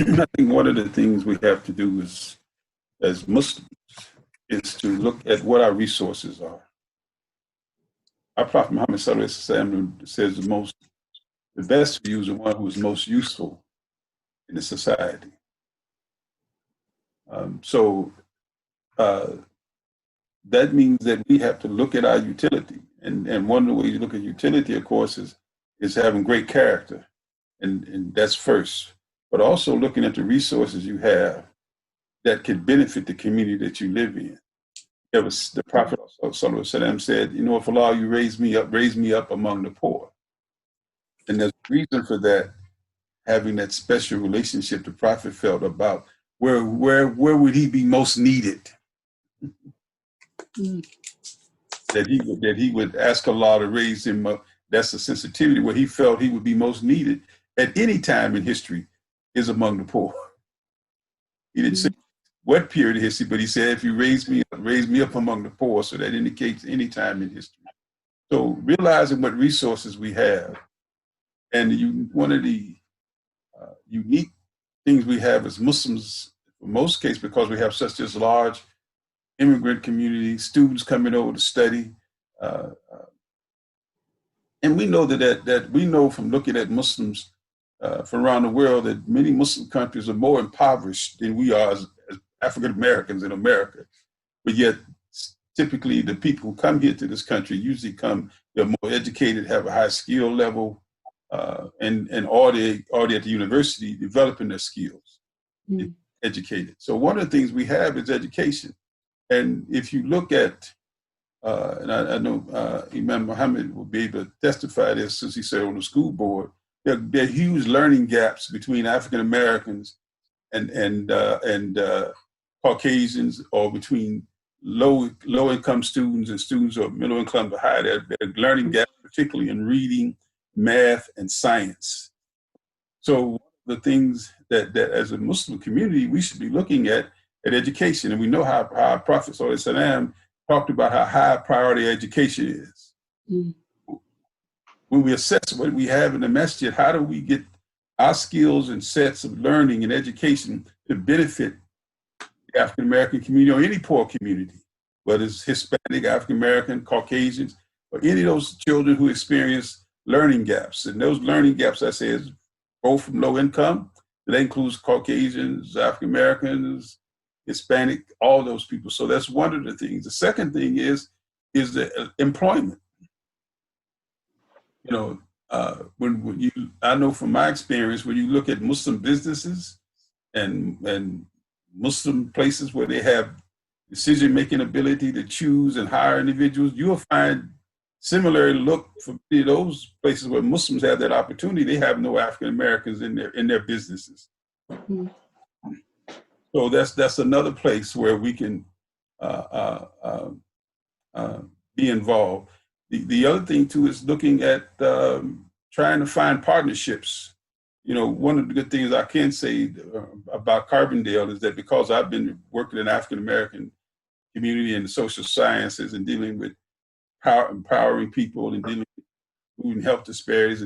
I think one of the things we have to do is, as Muslims, is to look at what our resources are. Our Prophet Muhammad says the best for you is the one who is most useful in the society. So that means that we have to look at our utility. And one of the ways you look at utility, of course, is having great character. And that's first. But also looking at the resources you have that can benefit the community that you live in. The Prophet ﷺ said, if Allah, you raise me up among the poor. And there's a reason for that, having that special relationship the Prophet felt about where would he be most needed? That he would ask Allah to raise him up. That's a sensitivity where he felt he would be most needed at any time in history is among the poor. He didn't say what period of history, but he said, if you raise me up among the poor, so that indicates any time in history. So realizing what resources we have, and one of the unique things we have as Muslims, in most cases, because we have such this large immigrant community, students coming over to study, and we know that we know from looking at Muslims from around the world that many Muslim countries are more impoverished than we are as African Americans in America. But yet, typically, the people who come here to this country usually they're more educated, have a high skill level, and already at the university developing their skills, educated. So one of the things we have is education. And if you look at, and I know Imam Muhammad will be able to testify this since he served on the school board, there are huge learning gaps between African Americans and Caucasians, or between low income students and students who are middle income to high. There are learning gaps, particularly in reading, math, and science. So one of the things that as a Muslim community we should be looking at education, and we know how our Prophet ﷺ talked about how high priority education is. When we assess what we have in the masjid, how do we get our skills and sets of learning and education to benefit the African American community or any poor community, whether it's Hispanic, African American, Caucasians, or any of those children who experience learning gaps. And those learning gaps, I say, is both from low income. That includes Caucasians, African Americans, Hispanic, all those people. So that's one of the things. The second thing is the employment. I know from my experience, when you look at Muslim businesses and Muslim places where they have decision-making ability to choose and hire individuals, you'll find similarly look for those places where Muslims have that opportunity, they have no African Americans in their businesses. So that's another place where we can be involved. The other thing too is looking at trying to find partnerships. One of the good things I can say about Carbondale is that because I've been working in African American community and social sciences and dealing with empowering people and dealing with food and health disparities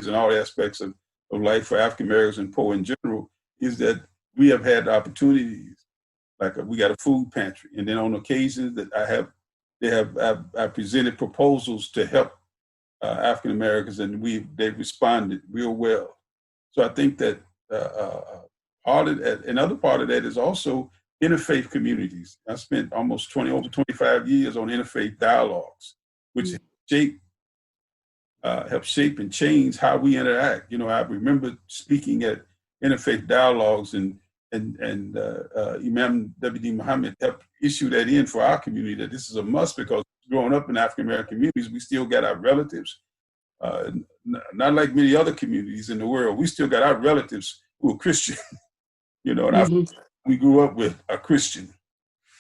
in all aspects of life for African Americans and poor in general, is that we have had opportunities, like we got a food pantry, and then on occasions that I've presented proposals to help African Americans, and they've responded real well. So I think that part of that, another part of that is also interfaith communities. I spent almost over 25 years on Interfaith Dialogues, which help shape and change how we interact. I remember speaking at Interfaith Dialogues, and Imam W.D. Muhammad helped issue that in for our community, that this is a must, because growing up in African American communities, we still got our relatives, not like many other communities in the world, we still got our relatives who are Christian, and we grew up with a Christian.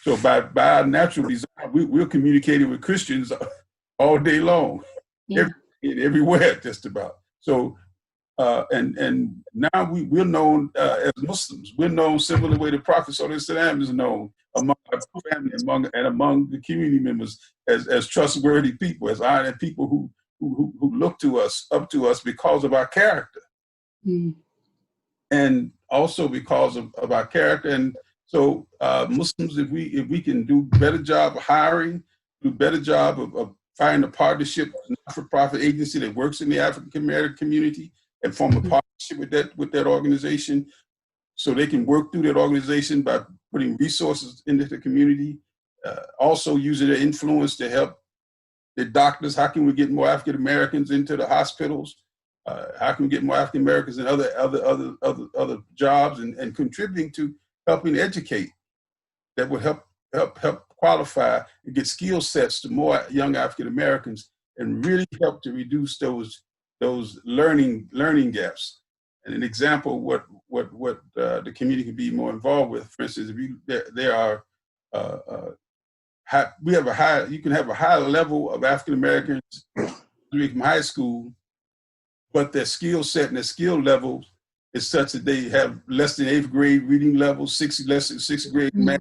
So by our natural design, we're communicating with Christians all day long, everywhere just about. So, and now we're known as Muslims. We're known similar the way the Prophet ﷺ is known among our family, among the community members as trustworthy people, as honored people who look to us, up to us because of our character. and also because of our character. And so Muslims, if we can do a better job of hiring, do a better job of finding a partnership, not-for-profit agency that works in the African American community, and form a partnership with that organization, so they can work through that organization by putting resources into the community, also using their influence to help the doctors. How can we get more African Americans into the hospitals? How can we get more African Americans in other jobs, and contributing to helping educate? That would help qualify and get skill sets to more young African Americans, and really help to reduce those learning gaps. And an example of what the community can be more involved with, for instance, you can have a high level of African Americans from high school, but their skill set and their skill level is such that they have less than 8th grade reading levels, less than 6th grade math,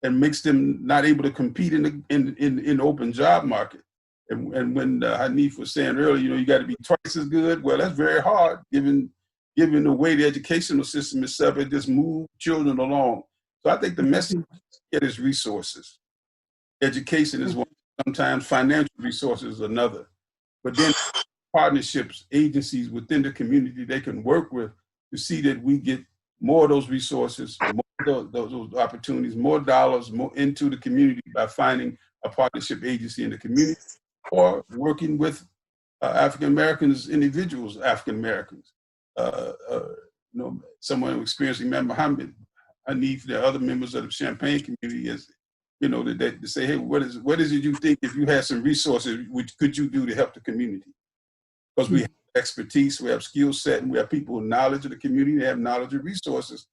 and makes them not able to compete in the open job market. And when Hanif was saying earlier, you got to be twice as good. Well, that's very hard given the way the educational system is set up. It just moves children along. So I think the message is resources. Education is one. Sometimes financial resources is another. But then partnerships, agencies within the community they can work with to see that we get more of those resources, more of those opportunities, more dollars, more into the community by finding a partnership agency in the community, or working with African Americans, individuals, African Americans. Someone who experienced Imam Muhammad, Hanif, the other members of the Champaign community, is, they say, hey, what is it you think, if you had some resources, could you do to help the community? Because we have expertise, we have skill set, and we have people with knowledge of the community, they have knowledge of resources.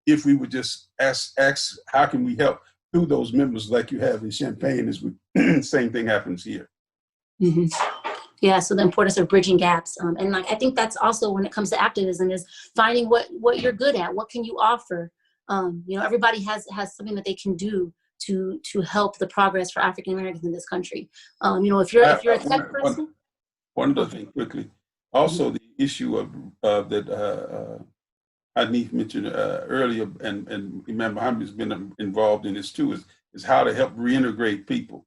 If we would just ask how can we help through those members like you have in Champaign, same thing happens here. Mm-hmm. Yeah, so the importance of bridging gaps. And I think that's also when it comes to activism, is finding what you're good at, what can you offer? Everybody has something that they can do to help the progress for African Americans in this country. If you're a tech person. One other thing quickly. Also, the issue of that Hanif mentioned earlier, and Imam Muhammad has been involved in this too, is how to help reintegrate people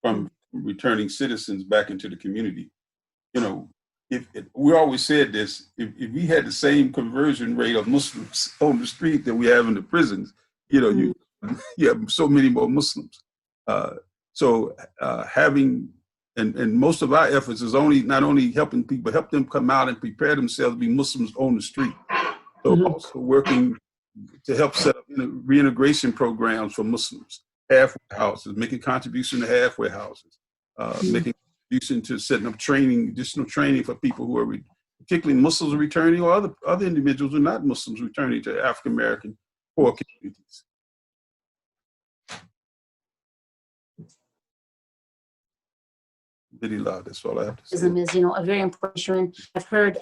from returning citizens back into the community. If we always said this, if we had the same conversion rate of Muslims on the street that we have in the prisons, you have so many more Muslims. Having and most of our efforts is not only helping people, help them come out and prepare themselves to be Muslims on the street. So also working to help set up reintegration programs for Muslims, halfway houses, making contribution to halfway houses, making contribution to setting up additional training for people who are particularly Muslims returning, or other individuals who are not Muslims returning to African American poor communities. Really loud. That's all I have to say. Is, a very important issue. And I've heard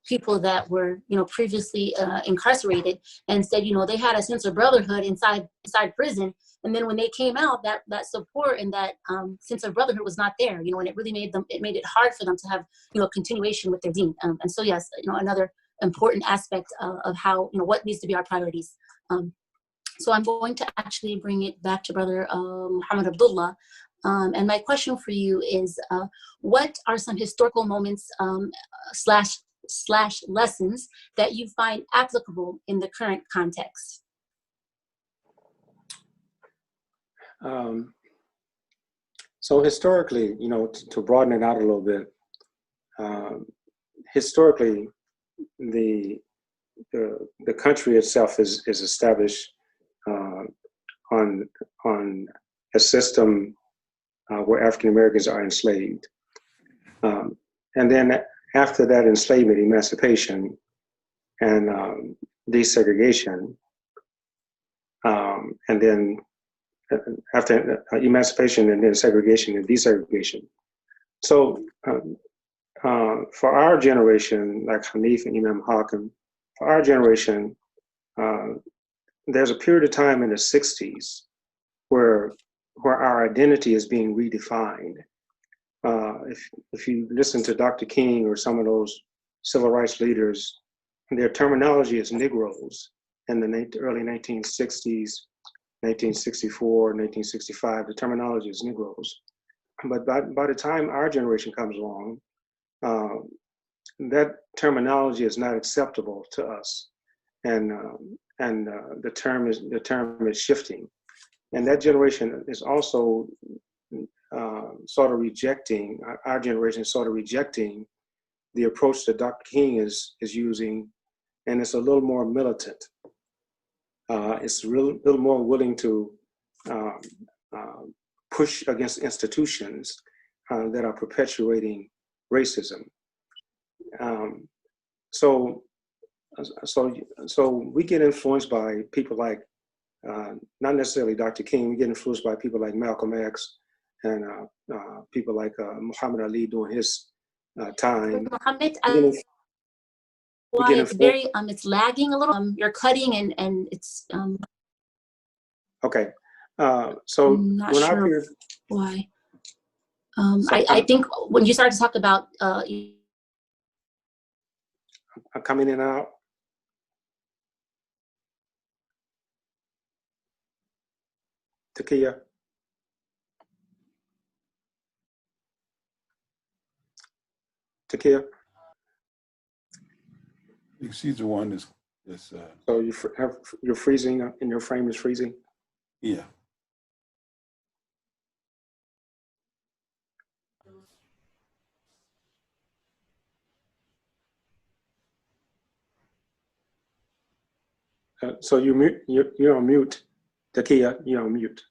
people that were, previously incarcerated and said, they had a sense of brotherhood inside prison. And then when they came out, that support and that sense of brotherhood was not there, and it really made it hard for them to have, a continuation with their deen. And so, yes, another important aspect of how, what needs to be our priorities. So I'm going to actually bring it back to Brother Muhammad Abdullah. And my question for you is, what are some historical moments / lessons that you find applicable in the current context? So historically, to broaden it out a little bit, historically, the country itself is established on a system where African Americans are enslaved. And then after that enslavement, emancipation, and desegregation, and then after emancipation and then segregation and desegregation. So for our generation, like Hanif and Imam Hakim, for our generation, there's a period of time in the 60s where our identity is being redefined. If you listen to Dr. King or some of those civil rights leaders, their terminology is Negroes in the early 1960s, 1964, 1965. The terminology is Negroes. But by the time our generation comes along, that terminology is not acceptable to us, and the term is shifting, and that generation is also sort of rejecting, our generation is sort of rejecting the approach that Dr. King is using, and it's a little more militant. It's a little more willing to push against institutions that are perpetuating racism. So we get influenced by people like, not necessarily Dr. King, we get influenced by people like Malcolm X and people like Muhammad Ali during his time. Muhammad, why it's very, it's lagging a little. You're cutting and it's. Okay. So I'm not when sure I hear why. I think when you start to talk about I'm coming in and out. Takia. Takia. She's the one that's So you're freezing and your frame is freezing? yeah. So you're on mute. Takia, you're on mute.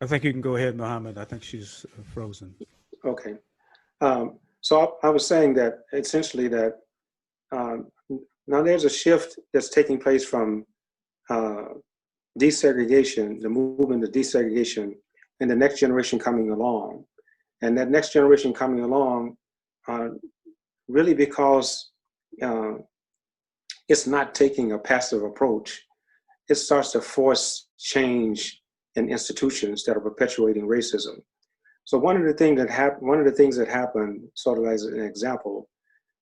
I think you can go ahead, Mohammed. I think she's frozen. Okay. So I was saying that essentially that now there's a shift that's taking place from desegregation, the movement of desegregation, and the next generation coming along. And that next generation coming along, really because it's not taking a passive approach, it starts to force change in institutions that are perpetuating racism. So one of the things that happened, sort of as an example,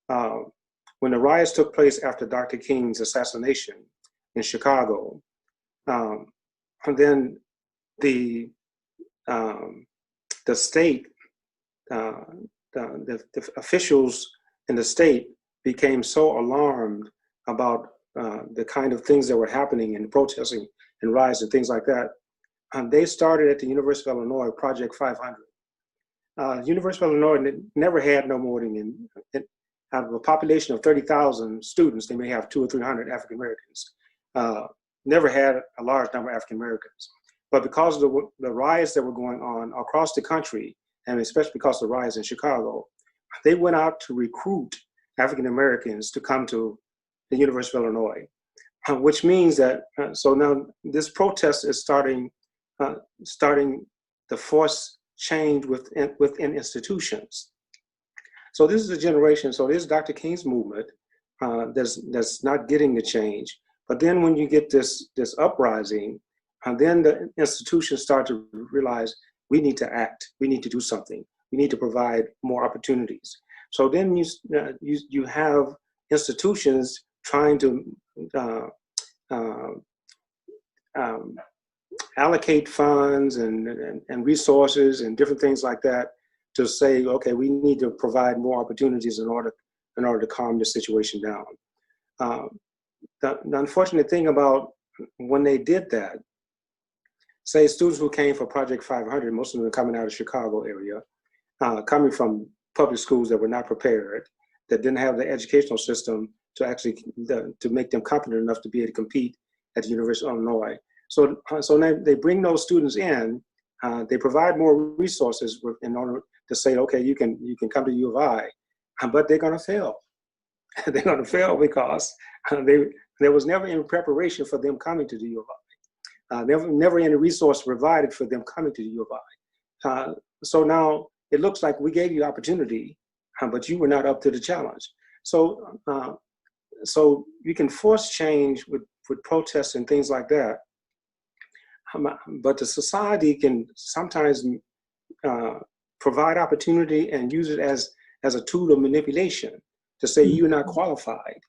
when the riots took place after Dr. King's assassination in Chicago, and then the state, the officials in the state became so alarmed about the kind of things that were happening in protesting and riots and things like that. They started at the University of Illinois, Project 500. University of Illinois never had no more than, out of a population of 30,000 students, they may have 200 or 300 African Americans. Never had a large number of African Americans. But because of the riots that were going on across the country, and especially because of the riots in Chicago, they went out to recruit African Americans to come to the University of Illinois, which means that, so now this protest is starting to force change within institutions. So this is a generation, so this is Dr. King's movement that's not getting the change. But then when you get this uprising, then the institutions start to realize we need to act, we need to do something, we need to provide more opportunities. So then you have institutions trying to allocate funds and resources and different things like that to say, okay, we need to provide more opportunities in order to calm the situation down. The unfortunate thing about when they did that, say students who came for Project 500, most of them are coming out of the Chicago area, coming from public schools that were not prepared, that didn't have the educational system to actually to make them competent enough to be able to compete at the University of Illinois. So now they bring those students in, they provide more resources in order to say, okay, you can come to U of I, but they're going to fail. They're going to fail because there was never any preparation for them coming to the U of I. Never any resource provided for them coming to the U of I. So now it looks like we gave you opportunity, but you were not up to the challenge. So so you can force change with protests and things like that. but the society can sometimes provide opportunity and use it as a tool of manipulation to say you're not qualified.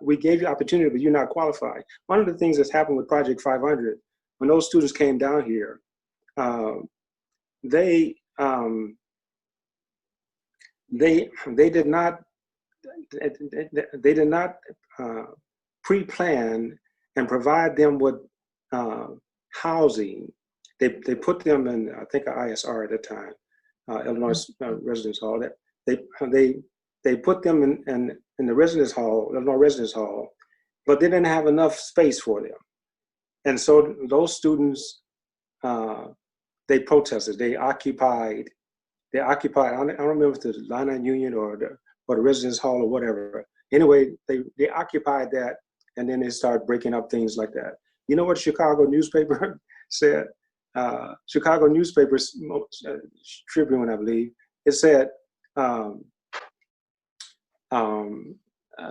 We gave you opportunity, but you're not qualified. One of the things that's happened with Project 500, when those students came down here, they did not pre-plan and provide them with housing. They put them in, I think, an ISR at the time, Illinois Residence Hall. They put them in the residence hall, Illinois Residence Hall, but they didn't have enough space for them. And so those students, they protested. They occupied. I don't remember if it was the Line Union or the residence hall or whatever. Anyway, they occupied that, and then they started breaking up things like that. You know what Chicago newspaper said? Chicago newspaper Tribune, I believe, it said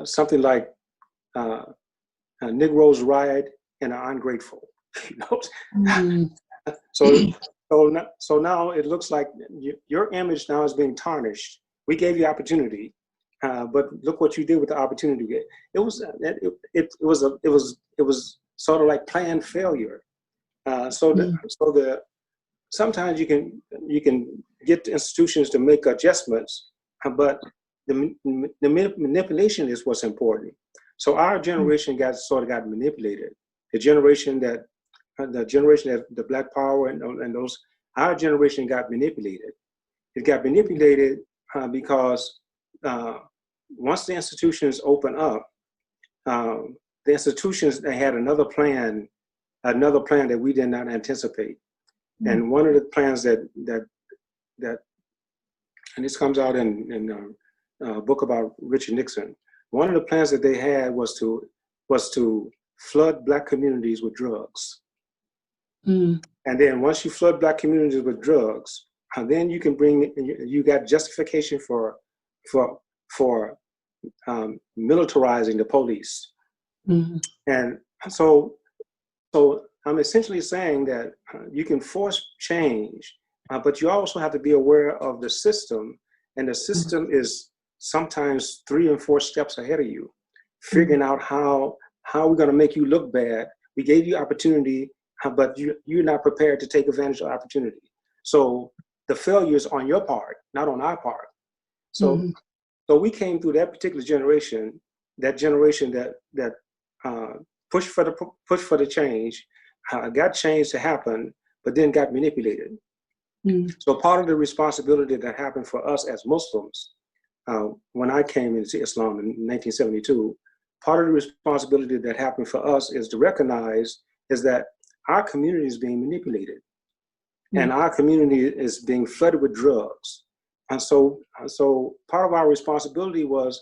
something like Negroes riot and are ungrateful. You know? So now it looks like your image now is being tarnished. We gave you opportunity, but look what you did with the opportunity. It was sort of like planned failure. Sometimes you can get the institutions to make adjustments, but the manipulation is what's important. So our generation got manipulated. The generation that the Black Power and those, our generation got manipulated. It got manipulated because once the institutions open up, the institutions, they had another plan that we did not anticipate. And one of the plans that and this comes out in a book about Richard Nixon. One of the plans that they had was to flood Black communities with drugs. And then once you flood Black communities with drugs, then you can you got justification for militarizing the police. And so I'm essentially saying that you can force change, but you also have to be aware of the system, and the system is sometimes 3 and 4 steps ahead of you, figuring out how we're going to make you look bad. We gave you opportunity, but you're not prepared to take advantage of opportunity. So the failure is on your part, not on our part. So we came through that particular generation, that pushed for the change, got change to happen, but then got manipulated. So part of the responsibility that happened for us as Muslims, when I came into Islam in 1972, part of the responsibility that happened for us is to recognize is that our community is being manipulated, and our community is being flooded with drugs. And so part of our responsibility was,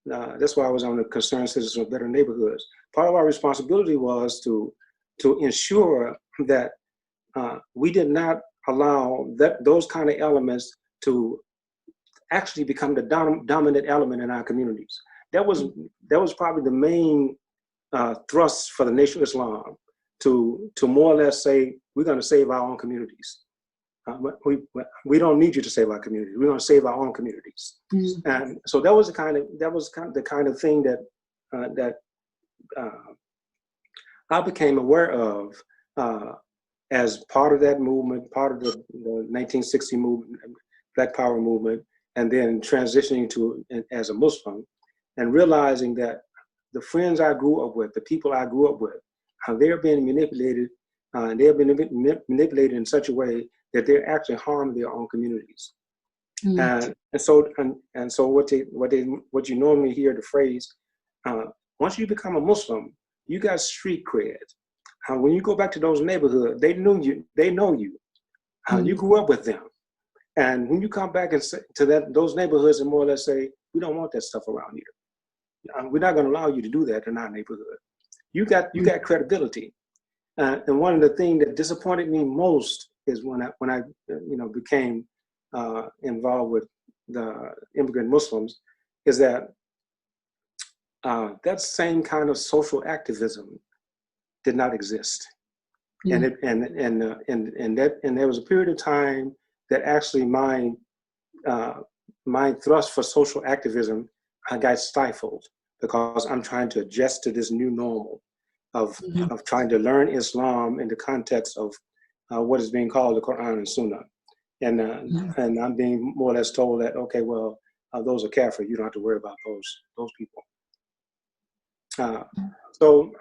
that's why I was on the Concerned Citizens of Better Neighborhoods. Part of our responsibility was to ensure that we did not allow those kind of elements to actually become the dominant element in our communities. That was probably the main thrust for the Nation of Islam, to more or less say, we're going to save our own communities. We don't need you to save our community. We're going to save our own communities. And so that was the kind of thing that I became aware of as part of that movement, part of the 1960 movement, Black Power movement, and then transitioning to as a Muslim, and realizing that the friends I grew up with, the people I grew up with, how they're being manipulated, and they're being manipulated in such a way that they're actually harming their own communities. And so what you normally hear the phrase, once you become a Muslim, you got street cred. When you go back to those neighborhoods, they know you. You grew up with them. And when you come back and say to those neighborhoods and more or less say, we don't want that stuff around here. We're not going to allow you to do that in our neighborhood. You got credibility. And one of the things that disappointed me most is when I became involved with the immigrant Muslims, is that that same kind of social activism did not exist. And there was a period of time that actually my thrust for social activism, I got stifled because I'm trying to adjust to this new normal of trying to learn Islam in the context of what is being called the Quran and Sunnah. And I'm being more or less told that, okay, well, those are kafir. You don't have to worry about those people. So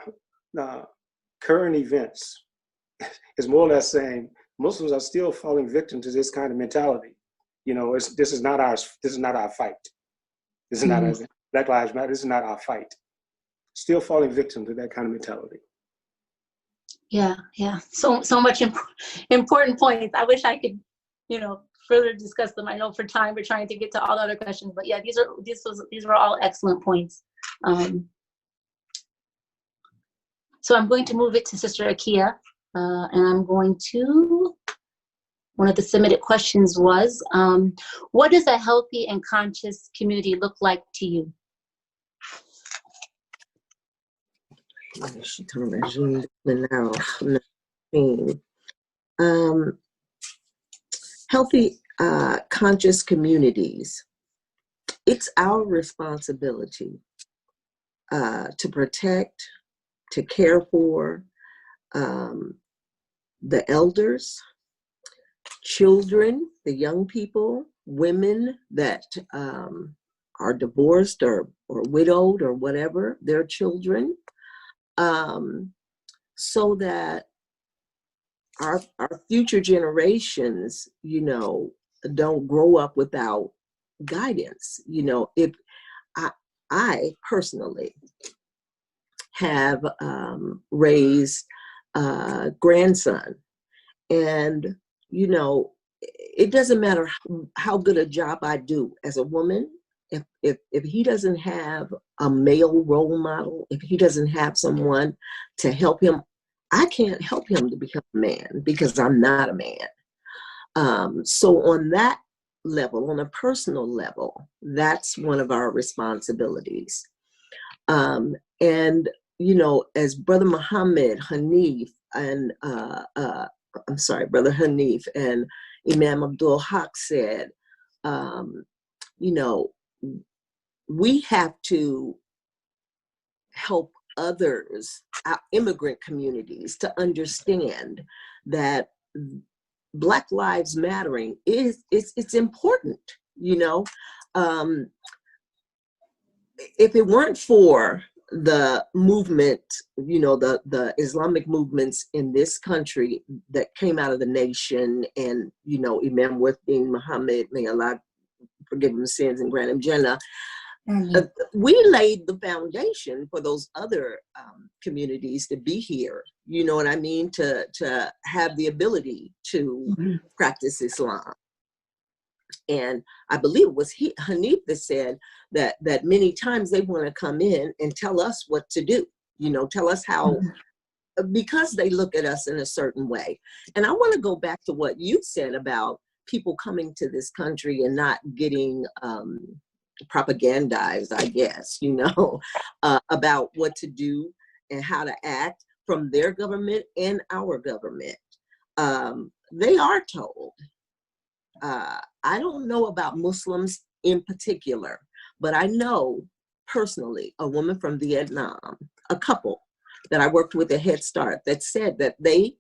current events is more or less saying Muslims are still falling victim to this kind of mentality. You know, this is not our fight. This is not our, Black Lives Matter. This is not our fight. Still falling victim to that kind of mentality. Yeah. So much important points. I wish I could, further discuss them. I know for time we're trying to get to all the other questions, but yeah, these were all excellent points. So I'm going to move it to Sister Akia, and I'm going to. One of the submitted questions was, what does a healthy and conscious community look like to you? Healthy, conscious communities. It's our responsibility to protect, to care for the elders, children, the young people, women that are divorced or widowed or whatever, their children, so that our future generations, don't grow up without guidance. If I personally have raised a grandson, and it doesn't matter how good a job I do as a woman, if he doesn't have a male role model, if he doesn't have someone to help him, I can't help him to become a man because I'm not a man. So on that level, on a personal level, that's one of our responsibilities. And as Brother Muhammad Hanif and Brother Hanif and Imam Abdul Haq said, we have to help others, our immigrant communities, to understand that Black Lives Mattering it's important. If it weren't for the movement, the Islamic movements in this country that came out of the nation, and Imam Wahdin Muhammad, may Allah forgive him sins and grant him Jannah. We laid the foundation for those other communities to be here. You know what I mean? To have the ability to practice Islam. And I believe it was Hanif that said that many times they want to come in and tell us what to do. Tell us how, because they look at us in a certain way. And I want to go back to what you said about people coming to this country and not getting propagandized, I guess, about what to do and how to act from their government and our government. They are told. I don't know about Muslims in particular, but I know personally a woman from Vietnam, a couple that I worked with at Head Start, that said that they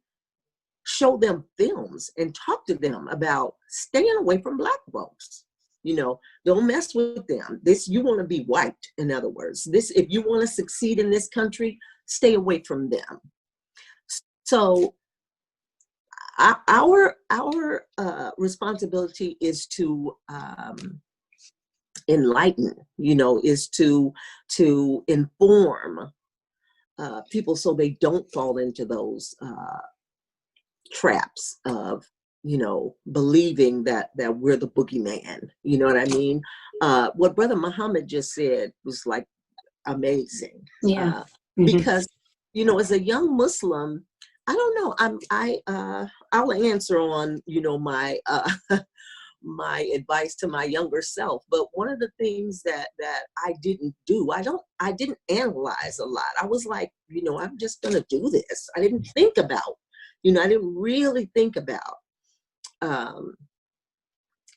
show them films and talk to them about staying away from Black folks. Don't mess with them. You want to be wiped, in other words. If you want to succeed in this country, stay away from them. So our responsibility is to enlighten, is to inform people so they don't fall into those traps of believing that we're the boogeyman. You know what I mean? What Brother Muhammad just said was like amazing. Yeah. Because as a young Muslim, I don't know. I'll answer on my my advice to my younger self. But one of the things that I didn't do, I didn't analyze a lot. I was like, I'm just gonna do this. I didn't think about You know, I didn't really think about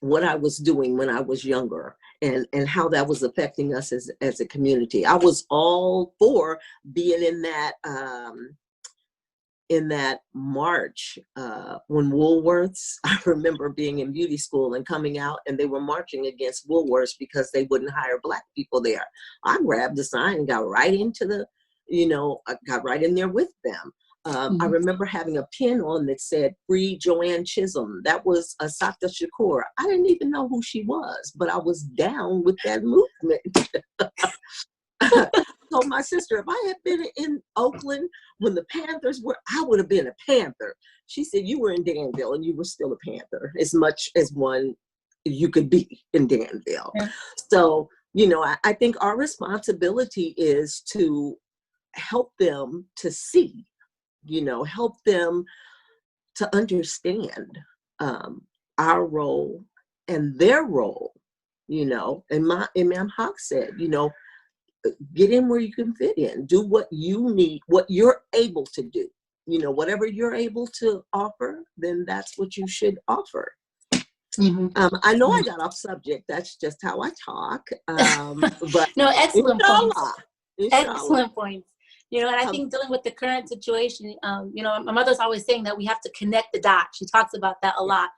what I was doing when I was younger and how that was affecting us as a community. I was all for being in that march when Woolworths, I remember being in beauty school and coming out and they were marching against Woolworths because they wouldn't hire Black people there. I grabbed the sign and got right into I got right in there with them. I remember having a pin on that said "Free Joanne Chisholm." That was Asata Shakur. I didn't even know who she was, but I was down with that movement. I told my sister, if I had been in Oakland when the Panthers were, I would have been a Panther. She said, you were in Danville and you were still a Panther, as much as one you could be in Danville. Yeah. So, you know, I think our responsibility is to help them to see, you know, help them to understand our role and their role, you know. And Imam Haq said, you know, get in where you can fit in, do what you need, what you're able to do, you know, whatever you're able to offer, then that's what you should offer. I know I got off subject. That's just how I talk. But no, excellent points. Inshallah. Excellent points. You know, and I think dealing with the current situation, you know, my mother's always saying that we have to connect the dots. She talks about that a lot,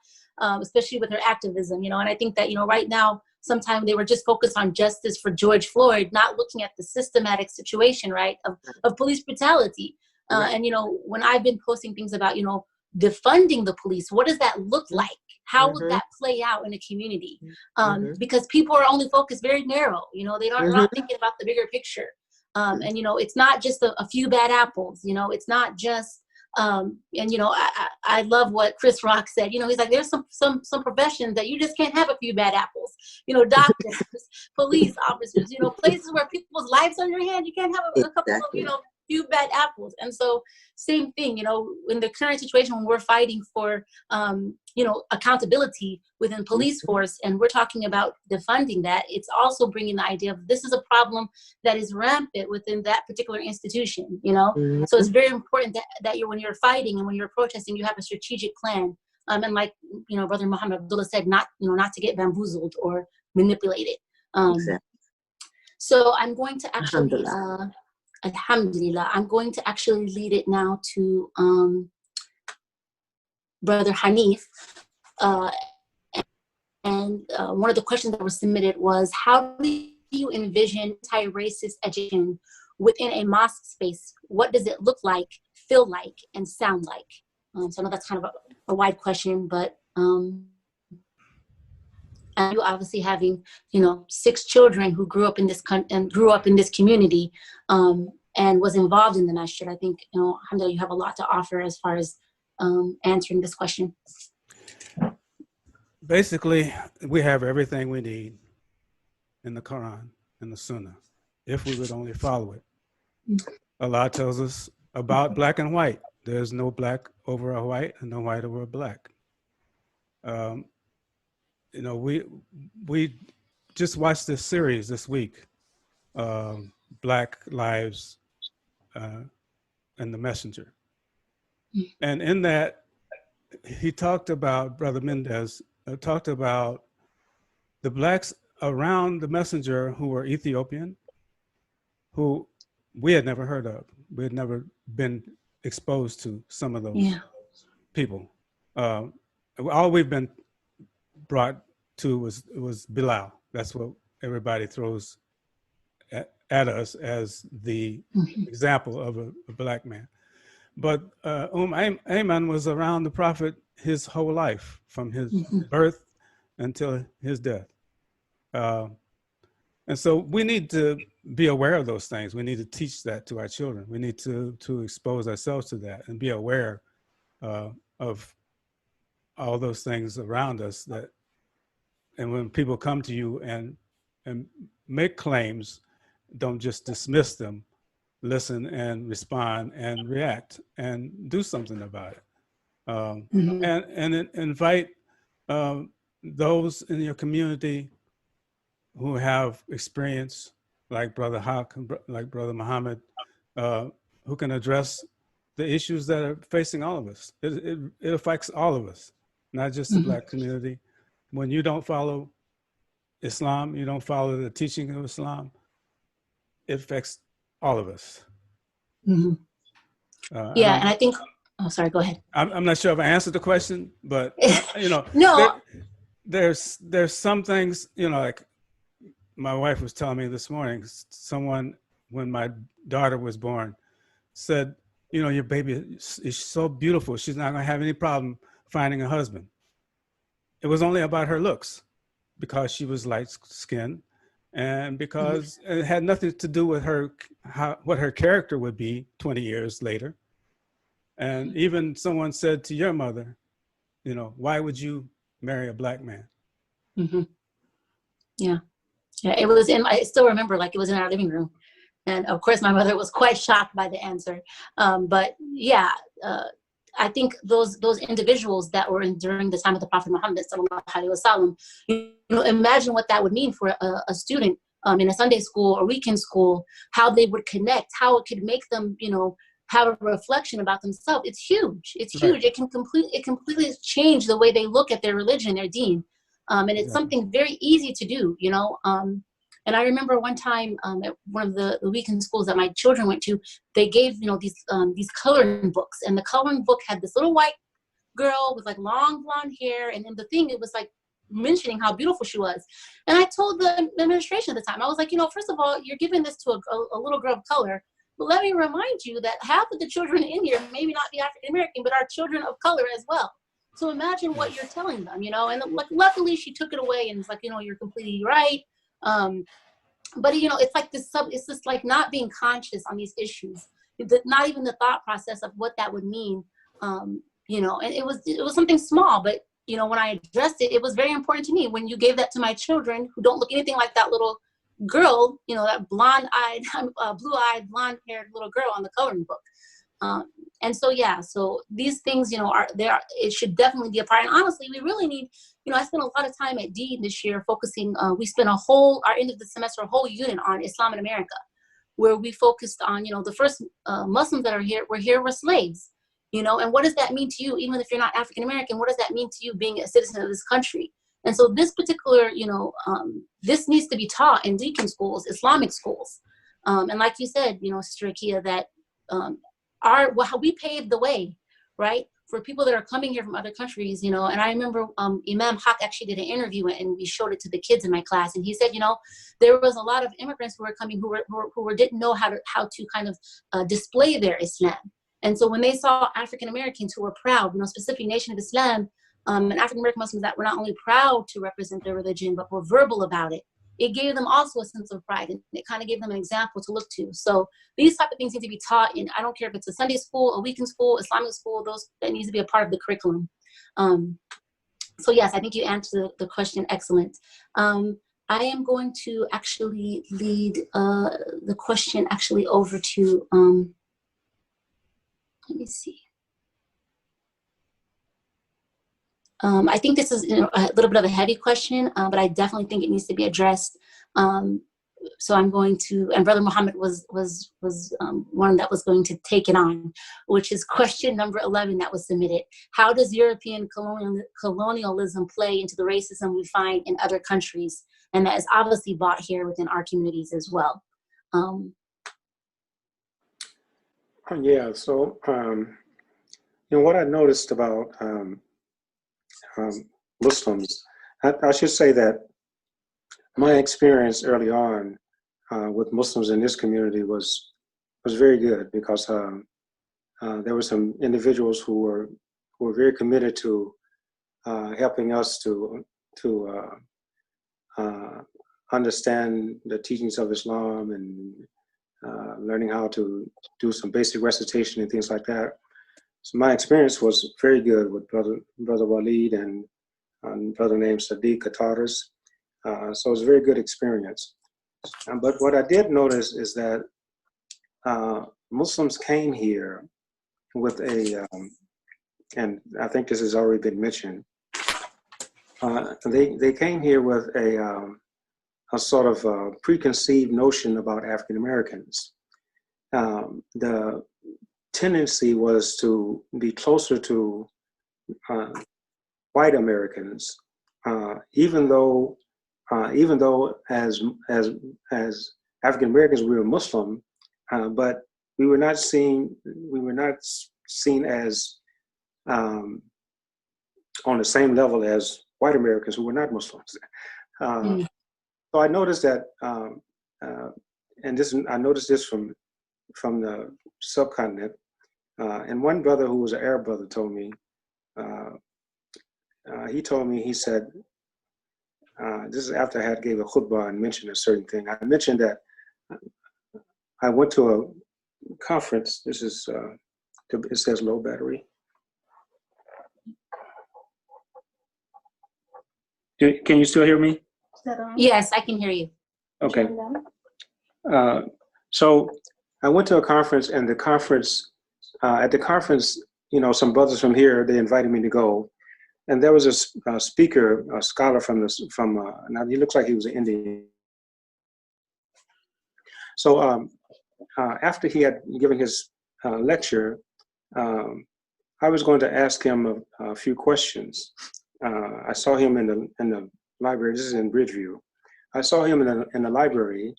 especially with her activism, you know, and I think that, you know, right now, sometimes they were just focused on justice for George Floyd, not looking at the systematic situation, right, of police brutality. Right. And, you know, when I've been posting things about, you know, defunding the police, what does that look like? How would that play out in a community? Because people are only focused very narrow, you know, they aren't not thinking about the bigger picture. And, you know, it's not just a few bad apples, you know, it's not just, and, you know, I love what Chris Rock said, you know, he's like, there's some professions that you just can't have a few bad apples, you know, doctors, police officers, you know, places where people's lives are in your hand, you can't have a couple of, you know, few bad apples. And so same thing, you know, in the current situation when we're fighting for, you know, accountability within police force, and we're talking about defunding that, it's also bringing the idea of this is a problem that is rampant within that particular institution, you know? So it's very important that when you're fighting and when you're protesting, you have a strategic plan. And like, you know, Brother Muhammad Abdullah said, not to get bamboozled or manipulated. Exactly. So I'm going to actually, Alhamdulillah, I'm going to actually lead it now to Brother Hanif. And one of the questions that were submitted was, how do you envision anti-racist education within a mosque space? What does it look like, feel like, and sound like? So I know that's kind of a wide question, but and you obviously having, you know, 6 children who grew up in this community, and was involved in the masjid. I think, you know, alhamdulillah, you have a lot to offer as far as answering this question. Basically, we have everything we need in the Quran and the Sunnah, if we would only follow it. Allah tells us about black and white. There's no black over a white and no white over a black. You know, we just watched this series this week, Black Lives and the Messenger. And in that, he talked about, Brother Mendez talked about the blacks around the messenger who were Ethiopian, who we had never heard of. We had never been exposed to some of those people. All we've been brought to was Bilal. That's what everybody throws at us as the example of a black man. But Ayman was around the Prophet his whole life, from his birth until his death. And so we need to be aware of those things. We need to teach that to our children. We need to expose ourselves to that and be aware of all those things around us. And when people come to you and make claims, don't just dismiss them. Listen and respond and react and do something about it. And invite those in your community who have experience, like Brother Haq, like Brother Muhammad, who can address the issues that are facing all of us. It affects all of us, not just the Black community. When you don't follow Islam, you don't follow the teaching of Islam, it affects all of us. Yeah, and I think, oh, sorry, go ahead. I'm not sure if I answered the question, but you know, no, there's some things, you know, like my wife was telling me this morning, someone, when my daughter was born, said, you know, your baby is so beautiful, she's not gonna have any problem finding a husband. It was only about her looks, because she was light skinned, and because it had nothing to do with her, what her character would be 20 years later. And even someone said to your mother, you know, why would you marry a Black man? Yeah, it was I still remember, like, it was in our living room. And of course, my mother was quite shocked by the answer. But yeah, I think those individuals that were during the time of the Prophet Muhammad sallallahu alaihi wasallam, you know, imagine what that would mean for a student in a Sunday school or weekend school, how they would connect, how it could make them, you know, have a reflection about themselves. It's huge. It's huge. It can completely change the way they look at their religion, their deen. And it's something very easy to do, you know. And I remember one time at one of the weekend schools that my children went to, they gave, you know, these coloring books, and the coloring book had this little white girl with like long blonde hair, and then the thing, it was like mentioning how beautiful she was. And I told the administration at the time, I was like, you know, first of all, you're giving this to a little girl of color, but let me remind you that half of the children in here maybe not be African American, but are children of color as well. So imagine what you're telling them, you know. And like, luckily she took it away and was like, you know, you're completely right. But you know, it's like it's just like not being conscious on these issues, not even the thought process of what that would mean. You know, and it was something small, but you know, when I addressed it, it was very important to me. When you gave that to my children who don't look anything like that little girl, you know, that blonde-eyed, blue-eyed, blonde-haired little girl on the coloring book. And so, yeah, so these things, you know, it should definitely be a part. And honestly, we really need, you know, I spent a lot of time at Dean this year focusing, we spent our end of the semester, a whole unit on Islam in America, where we focused on, you know, the first Muslims that were slaves, you know, and what does that mean to you? Even if you're not African American, what does that mean to you being a citizen of this country? And so this particular, you know, this needs to be taught in deacon schools, Islamic schools. And like you said, you know, Sister Akia, that how we paved the way, right, for people that are coming here from other countries, you know. And I remember Imam Haq actually did an interview, and we showed it to the kids in my class, and he said, you know, there was a lot of immigrants who were coming who didn't know how to kind of display their Islam. And so when they saw African Americans who were proud, you know, specifically Nation of Islam, and African American Muslims that were not only proud to represent their religion, but were verbal about it, it gave them also a sense of pride, and it kind of gave them an example to look to. So these type of things need to be taught, and I don't care if it's a Sunday school, a weekend school, Islamic school, that needs to be a part of the curriculum. So yes, I think you answered the question excellent. I am going to actually lead the question actually over to, let me see. I think this is, you know, a little bit of a heavy question, but I definitely think it needs to be addressed. So I'm going to, and Brother Muhammad was one that was going to take it on, which is question number 11 that was submitted. How does European colonialism play into the racism we find in other countries, and that is obviously brought here within our communities as well? Yeah, so you know, what I noticed about Muslims, I should say that my experience early on with Muslims in this community was very good, because there were some individuals who were very committed to helping us to understand the teachings of Islam, and learning how to do some basic recitation and things like that. So my experience was very good with Brother Walid and brother named Sadiq Qataris. So it was a very good experience. But what I did notice is that Muslims came here with and I think this has already been mentioned, they came here with a sort of preconceived notion about African Americans. The tendency was to be closer to white Americans, even though as African Americans we were Muslim, but we were not seen as on the same level as white Americans who were not Muslims. So I noticed that, I noticed this from the subcontinent. And one brother who was an Arab brother told me, he said, this is after I had gave a khutbah and mentioned a certain thing. I mentioned that I went to a conference. This is, it says low battery. Can you still hear me? Yes, I can hear you. Okay. So I went to a conference, and at the conference, some brothers from here, they invited me to go. And there was a speaker, a scholar now he looks like he was an Indian. So after he had given his lecture, I was going to ask him a few questions. I saw him in the library. This is in Bridgeview. I saw him in the library,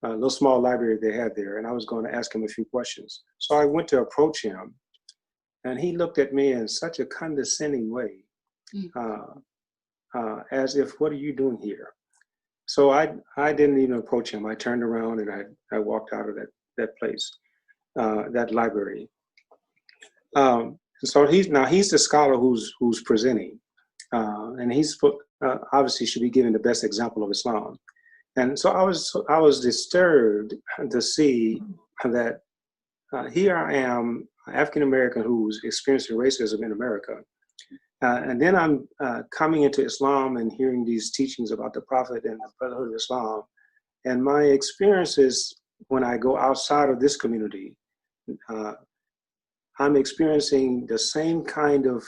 a little small library they had there, and I was going to ask him a few questions. So I went to approach him, and he looked at me in such a condescending way, as if, "What are you doing here?" So I didn't even approach him. I turned around and I walked out of that place, that library. So he's the scholar who's presenting, and he's obviously should be giving the best example of Islam. And so I was disturbed to see that here I am, African American who's experiencing racism in America, and then I'm coming into Islam and hearing these teachings about the Prophet and the Brotherhood of Islam, and my experiences when I go outside of this community, I'm experiencing the same kind of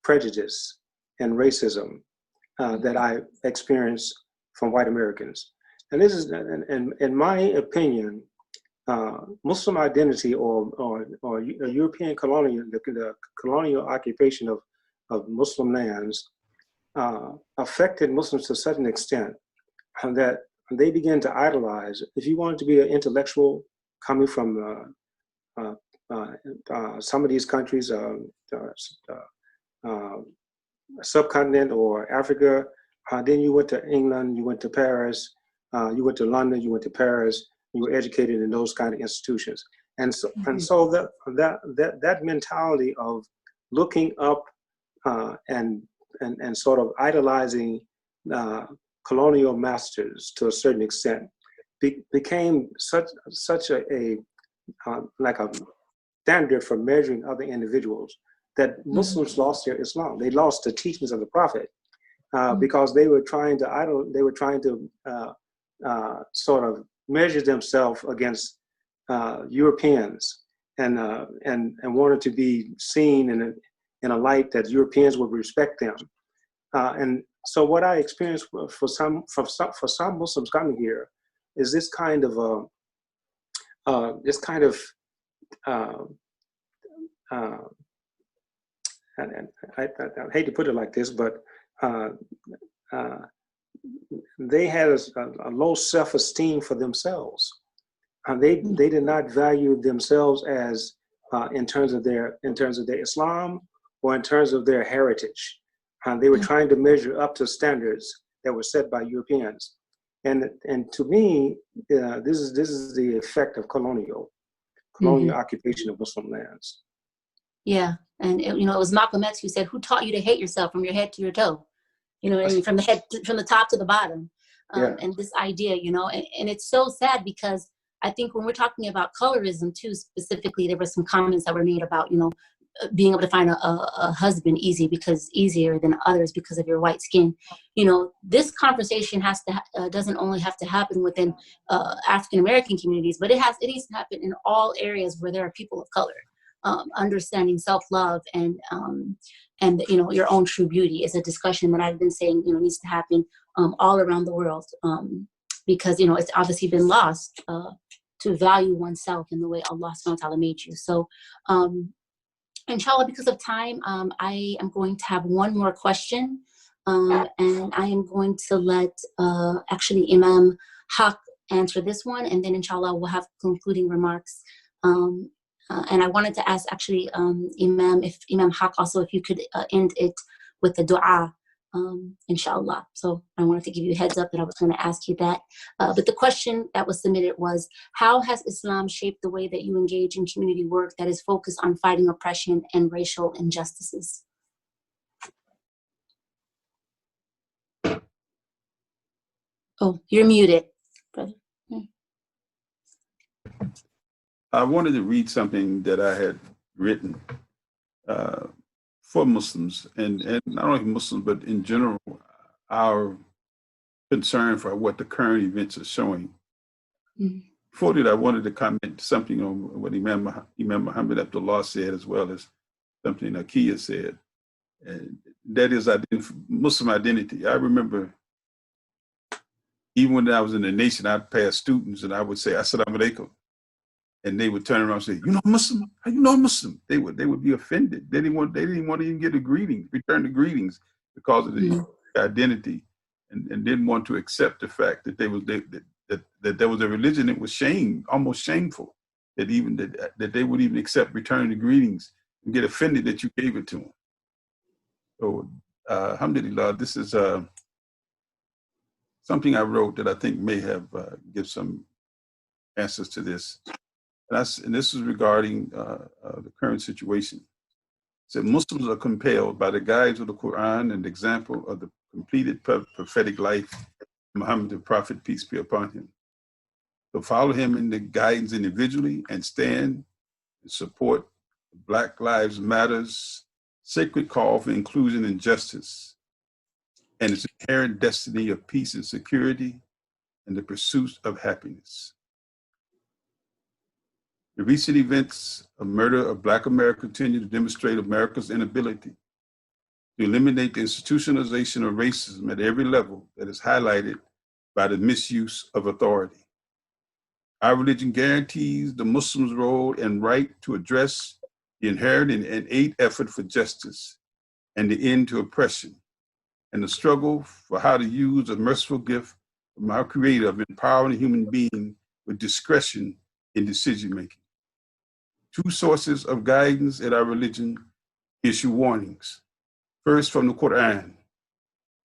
prejudice and racism that I experienced from white Americans. And this is, in my opinion, Muslim identity or European colonial, the colonial occupation of Muslim lands affected Muslims to such an extent that they began to idolize. If you wanted to be an intellectual coming from some of these countries, subcontinent or Africa, then you went to England, you went to Paris, you went to London, you went to Paris, you were educated in those kind of institutions. And so, that mentality of looking up and sort of idolizing colonial masters to a certain extent became such a like a standard for measuring other individuals that Muslims lost their Islam. They lost the teachings of the Prophet because they were trying to sort of measure themselves against Europeans and wanted to be seen in a light that Europeans would respect them. And so what I experienced for some Muslims coming here is this kind of and I hate to put it like this, but they had a low self-esteem for themselves. They did not value themselves as in terms of their Islam or in terms of their heritage. They were trying to measure up to standards that were set by Europeans. And to me, this is the effect of colonial occupation of Muslim lands. Yeah, and it was Malcolm X who said, "Who taught you to hate yourself from your head to your toe?" From the top to the bottom. And this idea, and it's so sad because I think when we're talking about colorism too, specifically, there were some comments that were made about, being able to find a husband easier than others because of your white skin. This conversation doesn't only have to happen within African American communities, but it needs to happen in all areas where there are people of color. Understanding self-love and your own true beauty is a discussion that I've been saying needs to happen all around the world because it's obviously been lost to value oneself in the way Allah subhanahu wa ta'ala made you. So inshallah, because of time, I am going to have one more question, and I am going to let actually Imam Haq answer this one, and then inshallah we'll have concluding remarks. And I wanted to ask actually Imam Haq also, if you could end it with a dua, inshallah. So I wanted to give you a heads up that I was going to ask you that. But the question that was submitted was, how has Islam shaped the way that you engage in community work that is focused on fighting oppression and racial injustices? Oh, you're muted, brother. I wanted to read something that I had written for Muslims, and not only Muslims, but in general, our concern for what the current events are showing. Mm-hmm. Before that, I wanted to comment something on what Imam Muhammad Abdullah said, as well as something Akia said, and that is Muslim identity. I remember even when I was in the nation, I'd pass students and I would say, Assalamu alaikum. And they would turn around and say, "You know Muslim? How you know Muslim?" They would be offended. They didn't want to even get a greeting, return the greetings, because of the identity, and didn't want to accept the fact that that there was a religion that was almost shameful, that they would even accept returning the greetings and get offended that you gave it to them. So, alhamdulillah, this is something I wrote that I think may have give some answers to this. And this is regarding the current situation. It said, Muslims are compelled by the guides of the Quran and the example of the completed prophetic life of Muhammad the Prophet, peace be upon him, to follow him in the guidance individually and stand and support Black Lives Matter's sacred call for inclusion and justice, and its inherent destiny of peace and security and the pursuit of happiness. The recent events of murder of Black America continue to demonstrate America's inability to eliminate the institutionalization of racism at every level that is highlighted by the misuse of authority. Our religion guarantees the Muslim's role and right to address the inherent and innate effort for justice and the end to oppression, and the struggle for how to use a merciful gift from our Creator of empowering a human being with discretion in decision-making. Two sources of guidance in our religion issue warnings. First, from the Quran.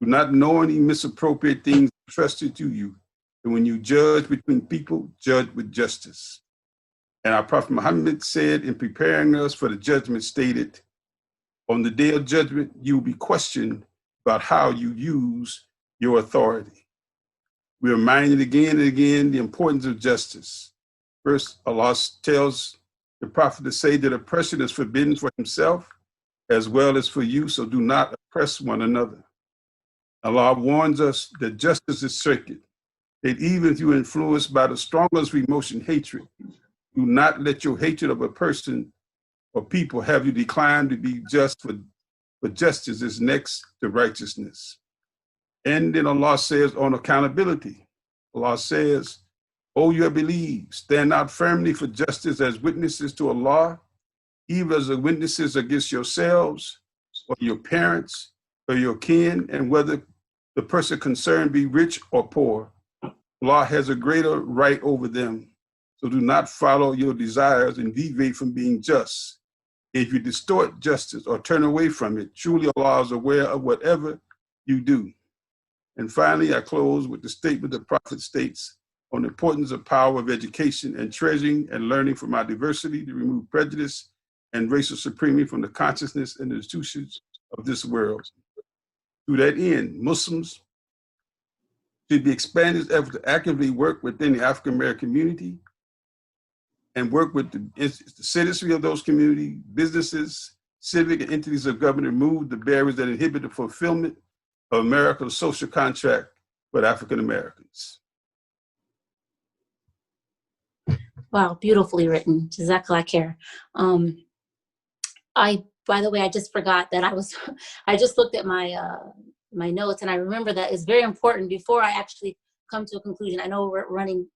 Do not knowingly misappropriate things entrusted to you, and when you judge between people, judge with justice. And our Prophet Muhammad said, in preparing us for the judgment, stated, on the day of judgment, you will be questioned about how you use your authority. We are reminded again and again the importance of justice. First, Allah tells the Prophet to say that oppression is forbidden for himself as well as for you, so do not oppress one another. Allah warns us that justice is sacred, that even if you are influenced by the strongest emotion, hatred, do not let your hatred of a person or people have you decline to be just, for justice is next to righteousness. And then Allah says on accountability, Allah says, O you have believed, stand out firmly for justice as witnesses to Allah, even as the witnesses against yourselves or your parents or your kin, and whether the person concerned be rich or poor. Allah has a greater right over them. So do not follow your desires and deviate from being just. If you distort justice or turn away from it, truly Allah is aware of whatever you do. And finally, I close with the statement the Prophet states on the importance of power of education and treasuring and learning from our diversity to remove prejudice and racial supremacy from the consciousness and institutions of this world. To that end, Muslims should be expanding this effort to actively work within the African American community and work with the citizenry of those communities, businesses, civic and entities of government, remove the barriers that inhibit the fulfillment of America's social contract with African Americans. Wow, beautifully written. Jazakallah khair. By the way, I just forgot that I just looked at my my notes, and I remember that it's very important before I actually come to a conclusion. I know we're running,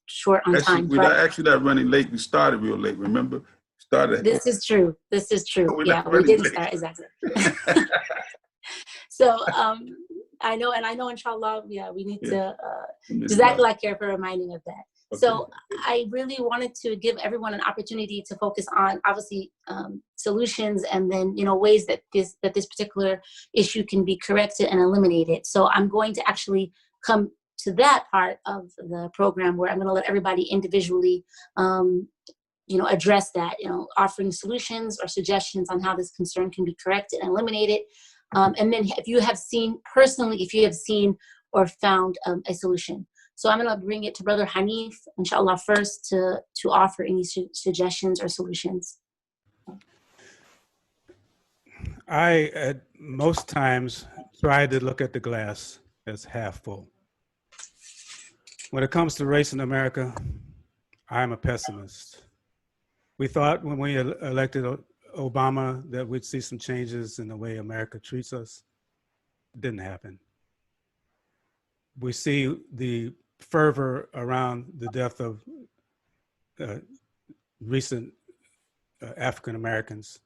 short on Actually, time. we're not actually not running late. We started real late. Remember, started. This is true. This is true. We're Yeah, not we running didn't late. start exactly. So I know, inshallah, yeah, we need to exactly like you for reminding of that. Okay. So I really wanted to give everyone an opportunity to focus on obviously solutions, and then ways that this particular issue can be corrected and eliminated. So I'm going to actually come to that part of the program where I'm going to let everybody individually address that, offering solutions or suggestions on how this concern can be corrected and eliminated. And then if you have seen or found a solution. So I'm going to bring it to Brother Hanif, inshallah, first to offer any suggestions or solutions. I, at most times, try to look at the glass as half full. When it comes to race in America, I'm a pessimist. We thought when we elected Obama that we'd see some changes in the way America treats us. It didn't happen. We see the fervor around the death of recent African Americans.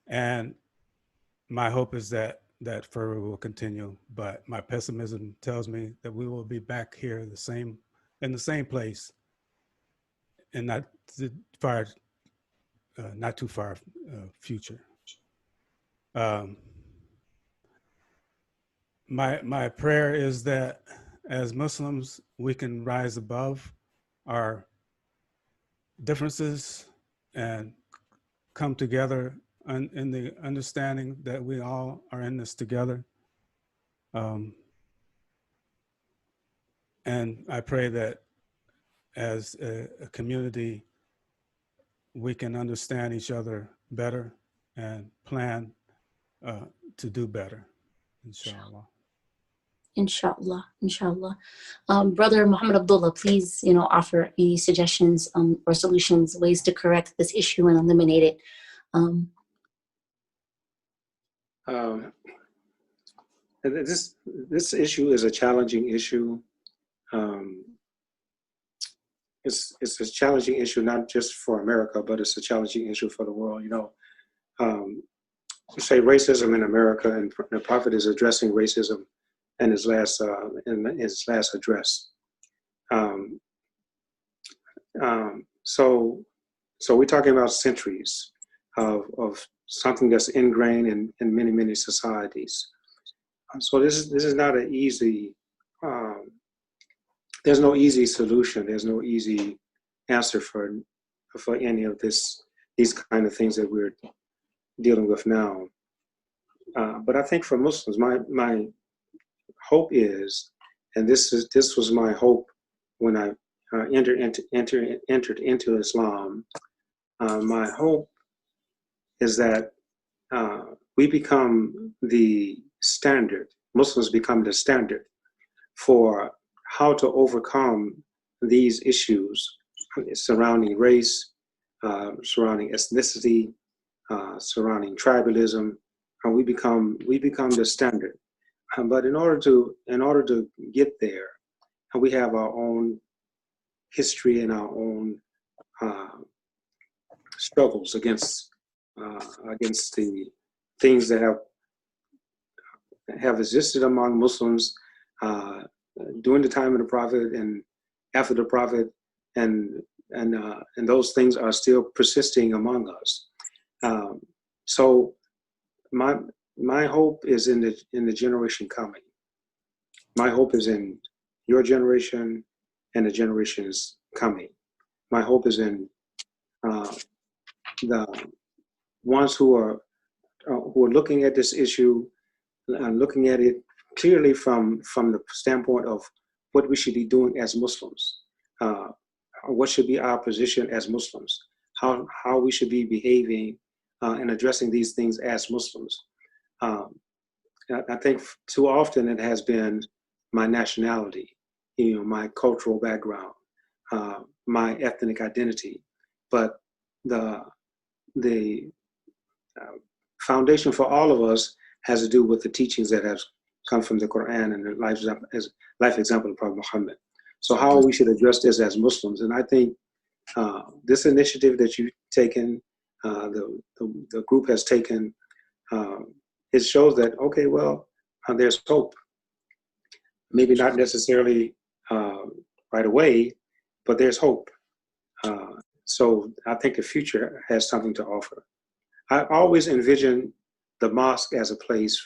And my hope is that that fervor will continue, but my pessimism tells me that we will be back here in the same place, and not too far future. My prayer is that as Muslims, we can rise above our differences and come together in the understanding that we all are in this together. And I pray that as a community, we can understand each other better and plan to do better, inshallah. Inshallah. Brother Muhammad Abdullah, please, offer any suggestions or solutions, ways to correct this issue and eliminate it. This issue is a challenging issue. It's a challenging issue not just for America, but it's a challenging issue for the world. You say racism in America, and the Prophet is addressing racism in his last address. So we're talking about centuries of something that's ingrained in many societies. So this is not an easy. There's no easy solution. There's no easy answer for any of these kind of things that we're dealing with now. But I think for Muslims, my hope is, and this was my hope when I entered into Islam. My hope is that we become the standard. Muslims become the standard for how to overcome these issues surrounding race, surrounding ethnicity, surrounding tribalism, and we become the standard. But in order to get there, we have our own history and our own struggles against the things that have existed among Muslims during the time of the Prophet and after the Prophet, and those things are still persisting among us. So my hope is in the generation coming. My hope is in your generation and the generations coming. My hope is in the ones who are looking at this issue, looking at it clearly from the standpoint of what we should be doing as Muslims, what should be our position as Muslims, how we should be behaving and addressing these things as Muslims. I think too often it has been my nationality, my cultural background, my ethnic identity, but the foundation for all of us has to do with the teachings that have come from the Quran and the life example of Prophet Muhammad. So how we should address this as Muslims. And I think this initiative that you've taken, the group has taken, it shows that, okay, well, there's hope. Maybe not necessarily right away, but there's hope. So I think the future has something to offer. I always envision the mosque as a place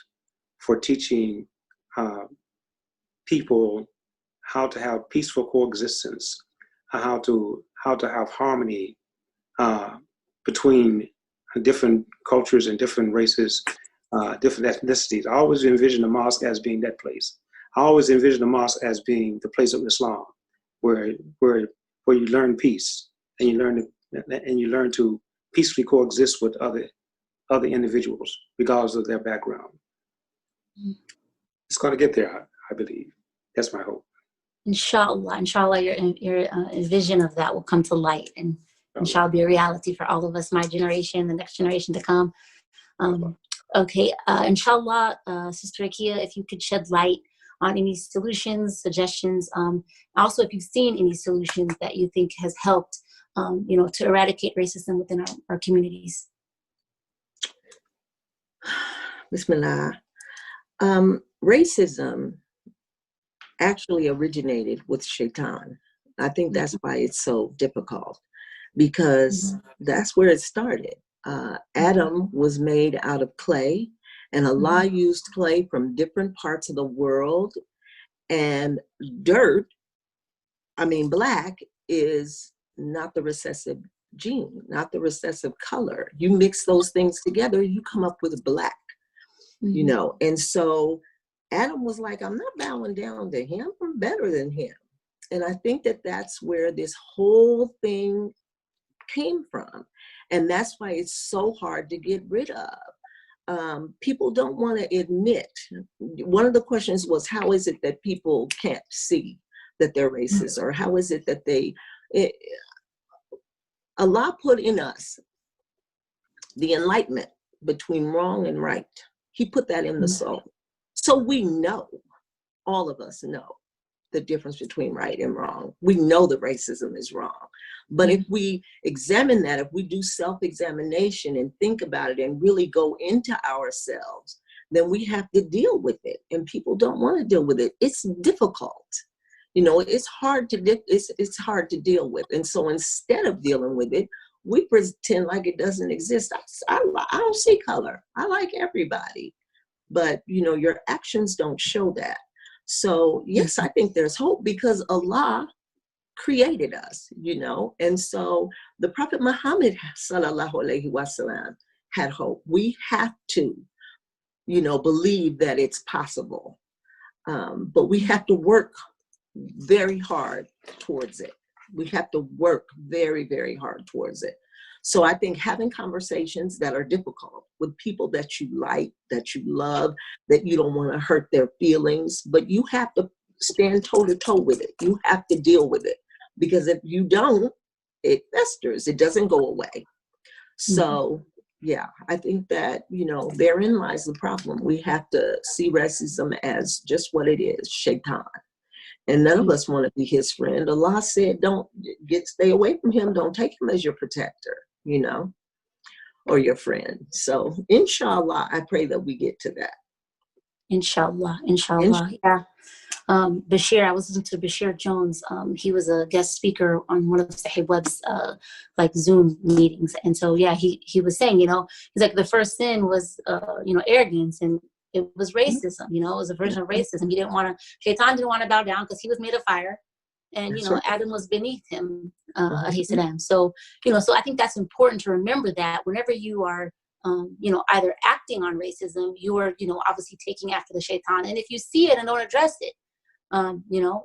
for teaching people how to have peaceful coexistence, how to have harmony between different cultures and different races, different ethnicities. I always envision the mosque as being that place. I always envision the mosque as being the place of Islam, where you learn peace and you learn to peacefully coexist with other individuals, regardless of their background. It's going to get there, I believe. That's my hope. Inshallah, your vision of that will come to light, and inshallah be a reality for all of us, my generation, the next generation to come. Okay, inshallah, Sister Akia, if you could shed light on any solutions, suggestions, also if you've seen any solutions that you think has helped, to eradicate racism within our communities. Bismillah. Racism actually originated with Shaitan. I think that's why it's so difficult, because that's where it started. Adam was made out of clay, and Allah used clay from different parts of the world, and dirt, black, is not the recessive gene, not the recessive color. You mix those things together, you come up with black, and so Adam was like, I'm not bowing down to him, I'm better than him. And I think that that's where this whole thing came from. And that's why it's so hard to get rid of. People don't want to admit. One of the questions was, how is it that people can't see that they're racist? Or how is it that Allah put in us the enlightenment between wrong and right. He put that in the soul. So we know, all of us know the difference between right and wrong. We know that racism is wrong. But if we examine that, if we do self-examination and think about it and really go into ourselves, then we have to deal with it. And people don't want to deal with it. It's difficult. It's hard to deal with. And so instead of dealing with it, we pretend like it doesn't exist. I don't see color. I like everybody. But, your actions don't show that. So, yes, I think there's hope because Allah created us, And so the Prophet Muhammad, sallallahu alaihi wasallam, had hope. We have to, believe that it's possible. But we have to work very hard towards it. We have to work very, very hard towards it. So I think having conversations that are difficult with people that you like, that you love, that you don't want to hurt their feelings, but you have to stand toe to toe with it. You have to deal with it, because if you don't, it festers. It doesn't go away. So yeah, I think that, therein lies the problem. We have to see racism as just what it is, Shaitan. And none of us want to be his friend. Allah said, stay away from him. Don't take him as your protector, or your friend. So inshallah, I pray that we get to that. Inshallah. Yeah. Bashir, I was listening to Bashir Jones. He was a guest speaker on one of the Sahih Web's Zoom meetings. And so, yeah, he was saying, he's like, the first sin was, arrogance, and it was racism, it was a version of racism. Shaitan didn't want to bow down because he was made of fire. And, Adam was beneath him, alayhi salam. So, so I think that's important to remember that whenever you are, either acting on racism, you are, obviously taking after the shaitan. And if you see it and don't address it,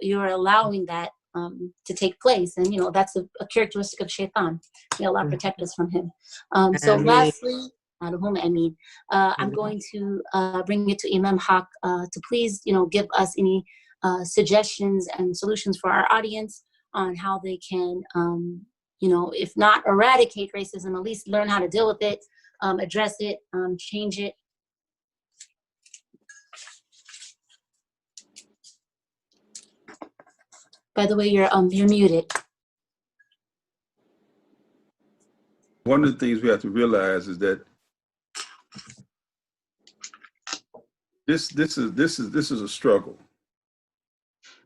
you're allowing that to take place. And, that's a characteristic of shaitan. May Allah protect us from him. So lastly, I'm going to bring it to Imam Haq to please, give us any suggestions and solutions for our audience on how they can, if not eradicate racism, at least learn how to deal with it, address it, change it. By the way, you're muted. One of the things we have to realize is that this is a struggle.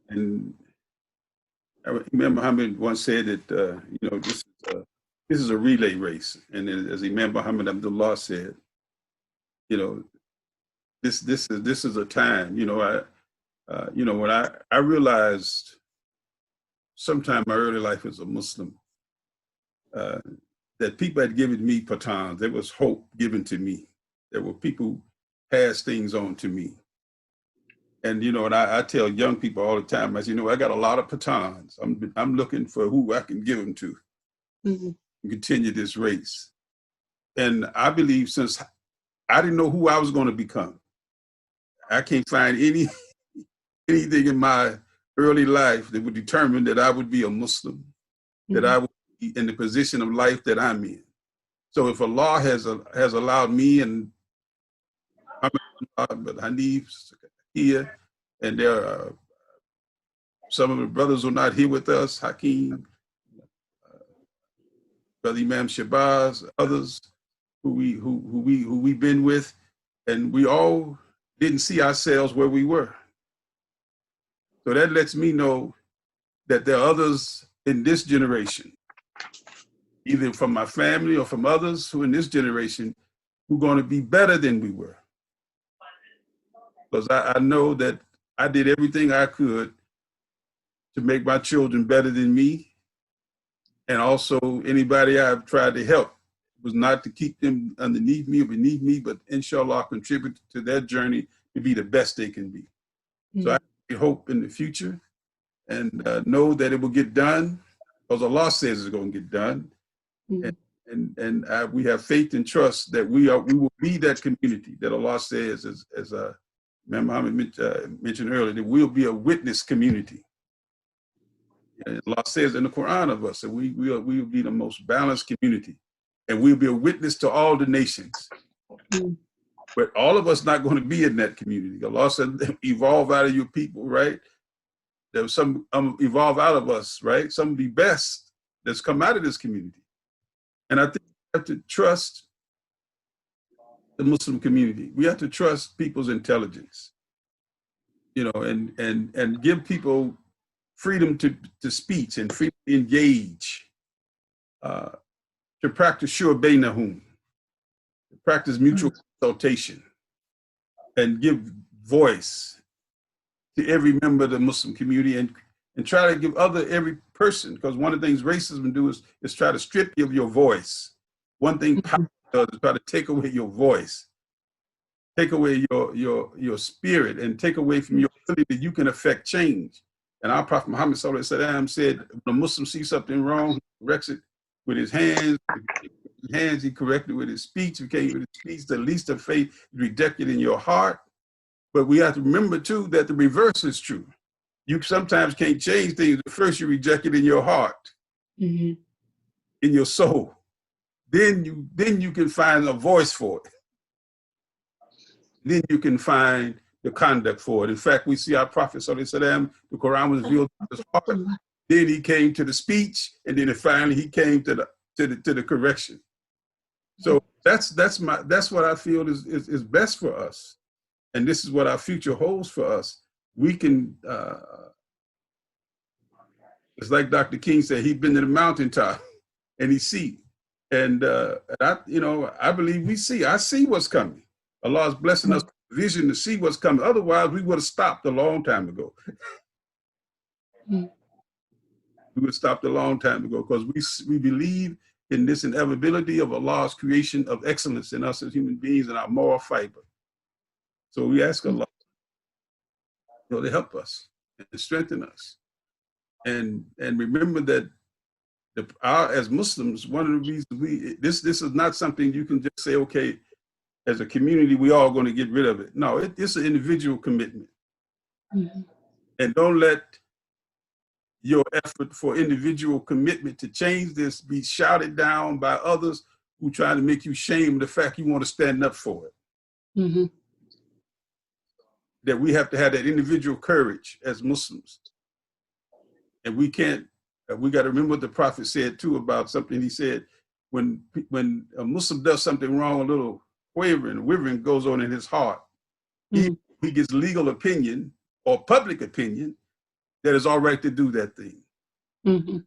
And I remember Muhammad once said that this is a relay race, and as Imam Muhammad Abdullah said, this is a time. When I realized sometime in my early life as a Muslim that people had given me batons. There was hope given to me. There were people who passed things on to me. And I tell young people all the time, I say, I got a lot of batons. I'm looking for who I can give them to and continue this race. And I believe since I didn't know who I was going to become, I can't find anything in my early life that would determine that I would be a Muslim, that I would be in the position of life that I'm in. So if Allah has allowed me and Hanif here, and there are some of the brothers who are not here with us, Hakeem, Brother Imam Shabazz, others who we've been with, and we all didn't see ourselves where we were. So that lets me know that there are others in this generation, either from my family or from others who in this generation who are going to be better than we were. Because I know that I did everything I could to make my children better than me. And also anybody I've tried to help was not to keep them underneath me or beneath me, but inshallah contribute to their journey to be the best they can be. So I hope in the future and know that it will get done, because Allah says it's going to get done. And we have faith and trust that we will be that community that Allah says, as Imam Muhammad mentioned earlier, that we'll be a witness community. And Allah says in the Quran of us that we will be the most balanced community, and we'll be a witness to all the nations. But all of us not going to be in that community. Allah said, evolve out of your people, right? There was some evolve out of us, right? Some of the best that's come out of this community. And I think we have to trust the Muslim community. We have to trust people's intelligence, and give people freedom to speech and freedom to engage, to practice shura bainahum, to practice mutual consultation, and give voice to every member of the Muslim community, and try to give every person, because one of the things racism do is try to strip you of your voice. One thing power does is try to take away your voice, take away your spirit, and take away from your ability that you can affect change. And our Prophet Muhammad Sallallahu Alaihi Wasallam said, when a Muslim sees something wrong, he corrects it with his hands. He corrected with his speech. He came with his speech. The least of faith is rejected in your heart. But we have to remember too that the reverse is true. You sometimes can't change things. First, you reject it in your heart, in your soul. Then you can find a voice for it. Then you can find the conduct for it. In fact, we see our Prophet Sallallahu Alaihi Wasallam, the Quran was revealed to his heart. Then he came to the speech, and then finally he came to the correction. So that's what I feel is best for us, and this is what our future holds for us. We can, it's like Dr. King said, he'd been to the mountaintop and he see, and I believe we see. I see what's coming. Allah is blessing us with vision to see what's coming. Otherwise, we would have stopped a long time ago. We would have stopped a long time ago, because we believe in this inevitability of Allah's creation of excellence in us as human beings and our moral fiber. So we ask Allah to help us and strengthen us. And remember that as Muslims, one of the reasons this is not something you can just say, okay, as a community, we all going to get rid of it. No, it's an individual commitment. And don't let your effort for individual commitment to change this be shouted down by others who try to make you shame the fact you want to stand up for it. That we have to have that individual courage as Muslims And we can't, we got to remember what the prophet said too about something. He said, when a Muslim does something wrong, a little wavering goes on in his heart, he gets legal opinion or public opinion that it's all right to do that thing. Mm-hmm.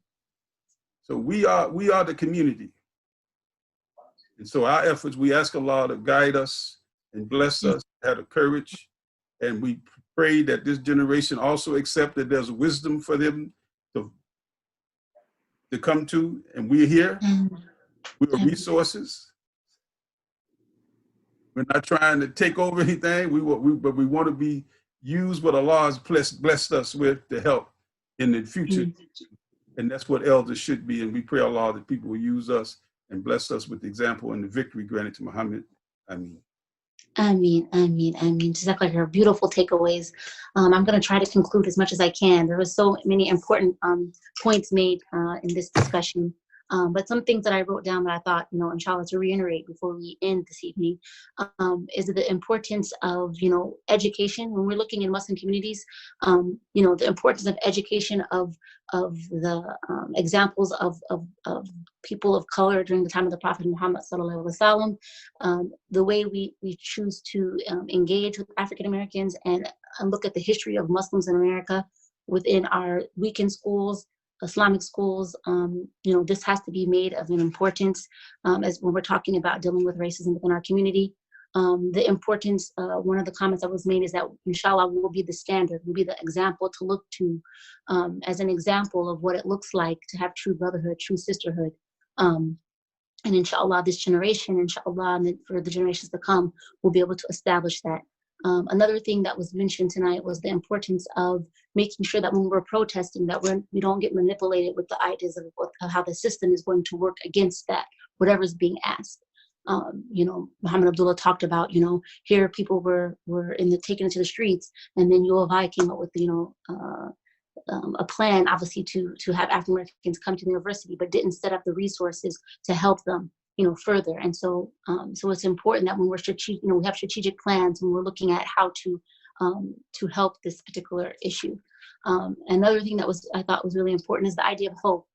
So we are the community. And so our efforts, we ask Allah to guide us and bless us, have the courage. And we pray that this generation also accept that there's wisdom for them to come to. And we're here. We are resources. We're not trying to take over anything. But we want to be used what Allah has blessed us with to help in the future. And that's what elders should be. And we pray Allah that people will use us and bless us with the example and the victory granted to Muhammad. Ameen. Ameen, ameen, ameen. Just like her beautiful takeaways. I'm going to try to conclude as much as I can. There were so many important points made in this discussion. But some things that I wrote down that I thought, inshallah, to reiterate before we end this evening, is the importance of, education. When we're looking in Muslim communities, the importance of education of the examples of people of color during the time of the Prophet Muhammad sallallahu alaihi wasallam, the way we choose to engage with African Americans and look at the history of Muslims in America within our weekend schools, Islamic schools. This has to be made of an importance as when we're talking about dealing with racism within our community. The importance, one of the comments that was made is that inshallah will be the standard, will be the example to look to as an example of what it looks like to have true brotherhood, true sisterhood. And inshallah, this generation, inshallah, and for the generations to come, will be able to establish that. Another thing that was mentioned tonight was the importance of making sure that when we're protesting, that we don't get manipulated with the ideas of how the system is going to work against that, whatever's being asked. Muhammad Abdullah talked about, here people were taken into the streets, and then U of I came up with, a plan, obviously, to have African Americans come to the university, but didn't set up the resources to help them, further. And so it's important that when we're strategic, we have strategic plans when we're looking at how to help this particular issue. Another thing that I thought was really important is the idea of hope.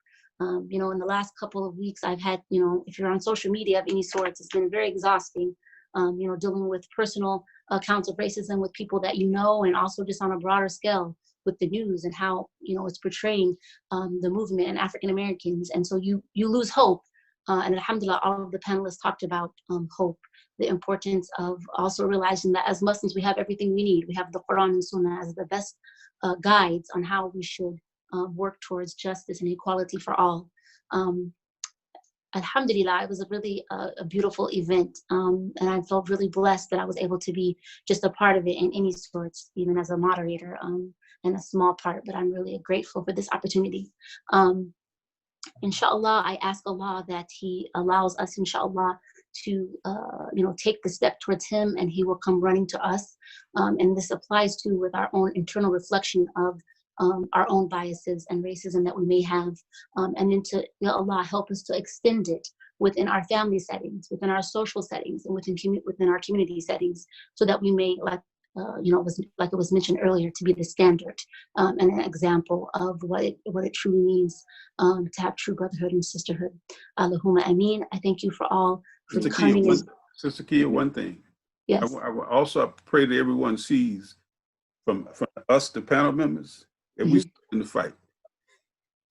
In the last couple of weeks, I've had, if you're on social media of any sorts, it's been very exhausting, dealing with personal accounts of racism with people that and also just on a broader scale with the news and how, it's portraying the movement and African Americans. And so you lose hope. And alhamdulillah, all of the panelists talked about hope, the importance of also realizing that as Muslims, we have everything we need. We have the Quran and Sunnah as the best guides on how we should work towards justice and equality for all. Alhamdulillah, it was a really a beautiful event. And I felt really blessed that I was able to be just a part of it in any sorts, even as a moderator, in a small part, but I'm really grateful for this opportunity. Inshallah, I ask Allah that He allows us, inshallah, to take the step towards Him, and He will come running to us. And this applies to with our own internal reflection of our own biases and racism that we may have, and then to Allah help us to extend it within our family settings, within our social settings, and within our community settings, so that we may, it was mentioned earlier, to be the standard and an example of what it truly means to have true brotherhood and sisterhood. Allahumma ameen. I thank you for all for coming. Sister Kia, one thing. Yes. I also pray that everyone sees from us, the panel members, that we're still in the fight.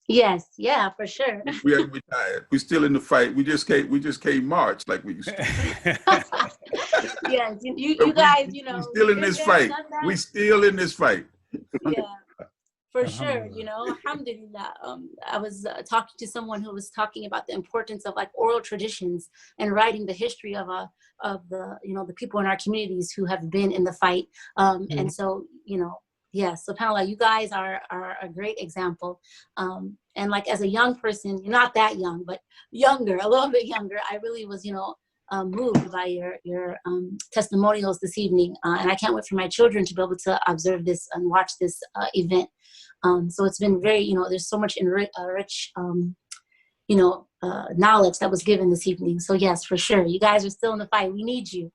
Yes, yeah, for sure. We haven't retired. We're still in the fight. We just can't march like we used to. Yes, you guys, we're still in this fight. We still in this fight. Yeah, for sure. Alhamdulillah. I was talking to someone who was talking about the importance of oral traditions and writing the history of the people in our communities who have been in the fight. And so, yes, subhanAllah, you guys are a great example. And as a young person, not that young, but younger, a little bit younger, I really was, moved by your testimonials this evening. And I can't wait for my children to be able to observe this and watch this event. So it's been very, there's so much rich, knowledge that was given this evening. So yes, for sure, you guys are still in the fight. We need you.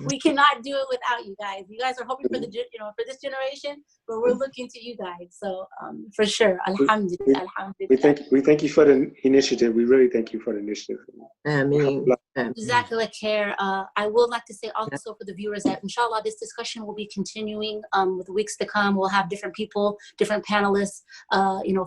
We cannot do it without you guys. You guys are hoping for for this generation, but we're looking to you guys. So for sure, alhamdulillah, alhamdulillah. We thank you for the initiative. We really thank you for the initiative. I mean, Jazakallah khair. I would like to say also for the viewers that inshallah this discussion will be continuing with weeks to come. We'll have different people, different panelists,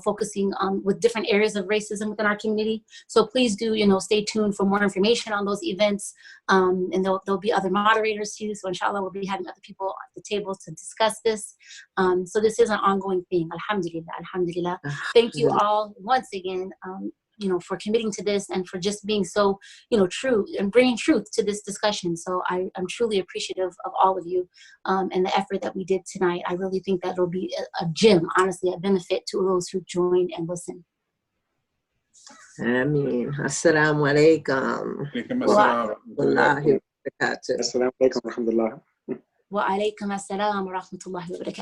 focusing on with different areas of racism within our community. So please do, stay tuned for more information on those events. And there'll be other moderators too. So inshallah, we'll be having other people at the table to discuss this. So this is an ongoing thing. Alhamdulillah, alhamdulillah. Thank you all once again, for committing to this and for just being so, true and bringing truth to this discussion. So I'm truly appreciative of all of you and the effort that we did tonight. I really think that it'll be a gem, honestly, a benefit to those who join and listen. Ameen. Assalamu alaikum. Assalamu alaikum wa rahmatullah. Wa alaikum assalam wa rahmatullahi wa barakatuh.